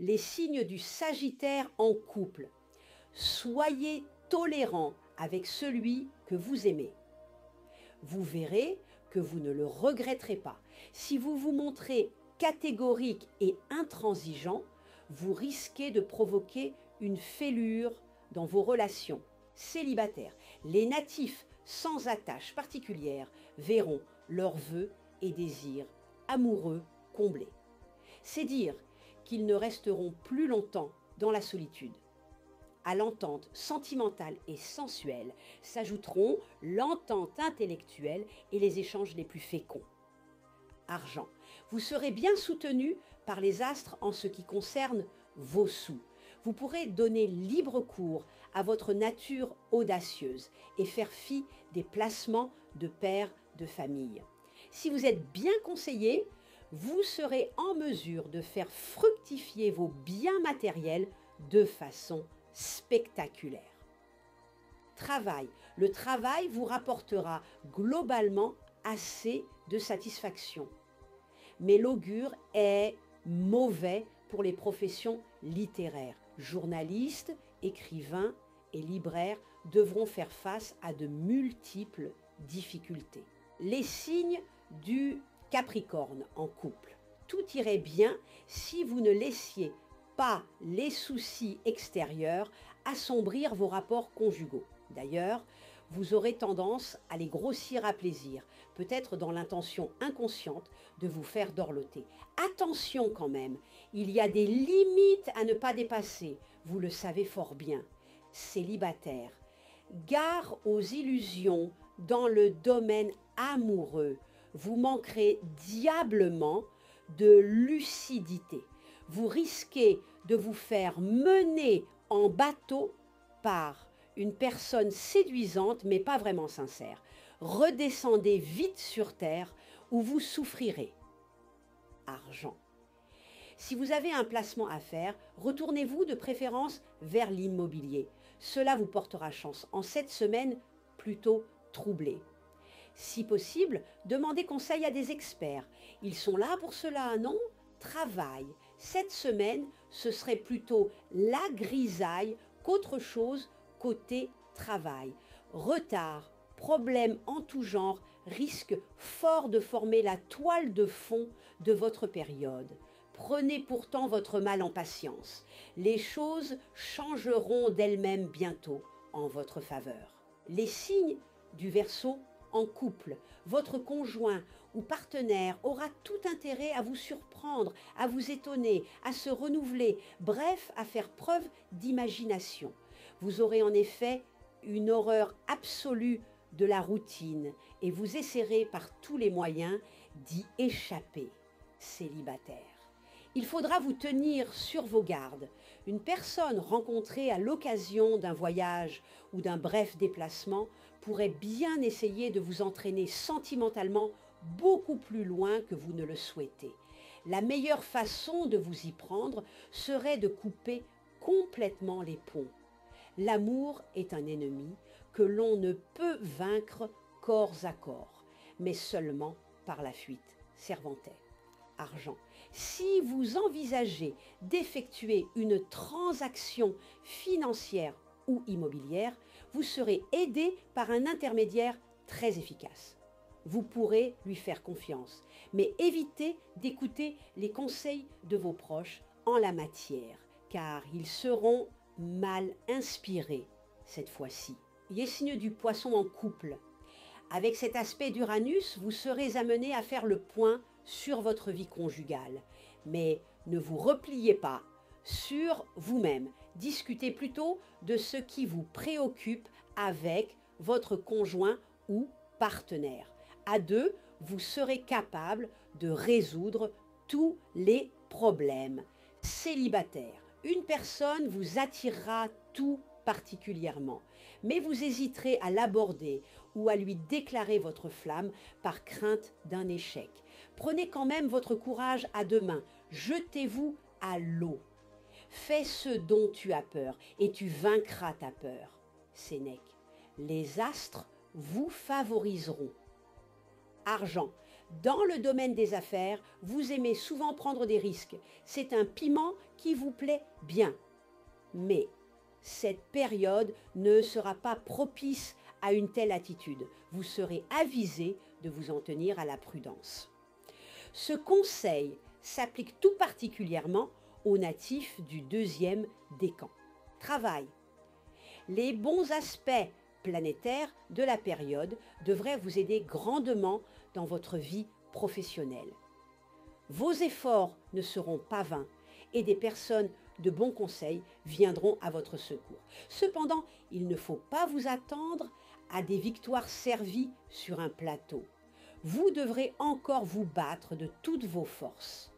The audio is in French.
Les signes du Sagittaire en couple. Soyez tolérant avec celui que vous aimez. Vous verrez que vous ne le regretterez pas. Si vous vous montrez catégorique et intransigeant, vous risquez de provoquer une fêlure dans vos relations. Célibataires, les natifs sans attache particulière verront leurs vœux et désirs amoureux comblés. C'est dire qu'ils ne resteront plus longtemps dans la solitude. À l'entente sentimentale et sensuelle s'ajouteront l'entente intellectuelle et les échanges les plus féconds. Argent. Vous serez bien soutenu par les astres en ce qui concerne vos sous. Vous pourrez donner libre cours à votre nature audacieuse et faire fi des placements de pères de famille. Si vous êtes bien conseillé, vous serez en mesure de faire fructifier vos biens matériels de façon spectaculaire. Travail. Le travail vous rapportera globalement assez de satisfaction. Mais l'augure est mauvais pour les professions littéraires. Journalistes, écrivains et libraires devront faire face à de multiples difficultés. Les signes du Capricorne en couple. Tout irait bien si vous ne laissiez pas les soucis extérieurs assombrir vos rapports conjugaux. D'ailleurs, vous aurez tendance à les grossir à plaisir, peut-être dans l'intention inconsciente de vous faire dorloter. Attention quand même, il y a des limites à ne pas dépasser, vous le savez fort bien. Célibataire, gare aux illusions dans le domaine amoureux. Vous manquerez diablement de lucidité. Vous risquez de vous faire mener en bateau par une personne séduisante mais pas vraiment sincère. Redescendez vite sur terre ou vous souffrirez. Argent. Si vous avez un placement à faire, retournez-vous de préférence vers l'immobilier. Cela vous portera chance en cette semaine plutôt troublée. Si possible, demandez conseil à des experts. Ils sont là pour cela, non? Travail. Cette semaine, ce serait plutôt la grisaille qu'autre chose côté travail. Retard, problèmes en tout genre risquent fort de former la toile de fond de votre période. Prenez pourtant votre mal en patience. Les choses changeront d'elles-mêmes bientôt en votre faveur. Les signes du Verseau en couple, votre conjoint ou partenaire aura tout intérêt à vous surprendre, à vous étonner, à se renouveler, bref, à faire preuve d'imagination. Vous aurez en effet une horreur absolue de la routine et vous essaierez par tous les moyens d'y échapper. Célibataire. Il faudra vous tenir sur vos gardes. Une personne rencontrée à l'occasion d'un voyage ou d'un bref déplacement pourrait bien essayer de vous entraîner sentimentalement beaucoup plus loin que vous ne le souhaitez. La meilleure façon de vous y prendre serait de couper complètement les ponts. L'amour est un ennemi que l'on ne peut vaincre corps à corps, mais seulement par la fuite. Cervantais. Argent. Si vous envisagez d'effectuer une transaction financière ou immobilière, vous serez aidé par un intermédiaire très efficace. Vous pourrez lui faire confiance, mais évitez d'écouter les conseils de vos proches en la matière, car ils seront mal inspirés cette fois-ci. Les signes du Poisson en couple. Avec cet aspect d'Uranus, vous serez amené à faire le point sur votre vie conjugale. Mais ne vous repliez pas sur vous-même. Discutez plutôt de ce qui vous préoccupe avec votre conjoint ou partenaire. À deux, vous serez capable de résoudre tous les problèmes. Célibataire, une personne vous attirera tout particulièrement, mais vous hésiterez à l'aborder ou à lui déclarer votre flamme par crainte d'un échec. Prenez quand même votre courage à deux mains, jetez-vous à l'eau. Fais ce dont tu as peur et tu vaincras ta peur. Sénèque. Les astres vous favoriseront. Argent. Dans le domaine des affaires, vous aimez souvent prendre des risques. C'est un piment qui vous plaît bien. Mais cette période ne sera pas propice à une telle attitude. Vous serez avisé de vous en tenir à la prudence. Ce conseil s'applique tout particulièrement aux natifs du deuxième décan. Travail. Les bons aspects planétaires de la période devraient vous aider grandement dans votre vie professionnelle. Vos efforts ne seront pas vains et des personnes de bons conseils viendront à votre secours. Cependant, il ne faut pas vous attendre à des victoires servies sur un plateau. Vous devrez encore vous battre de toutes vos forces.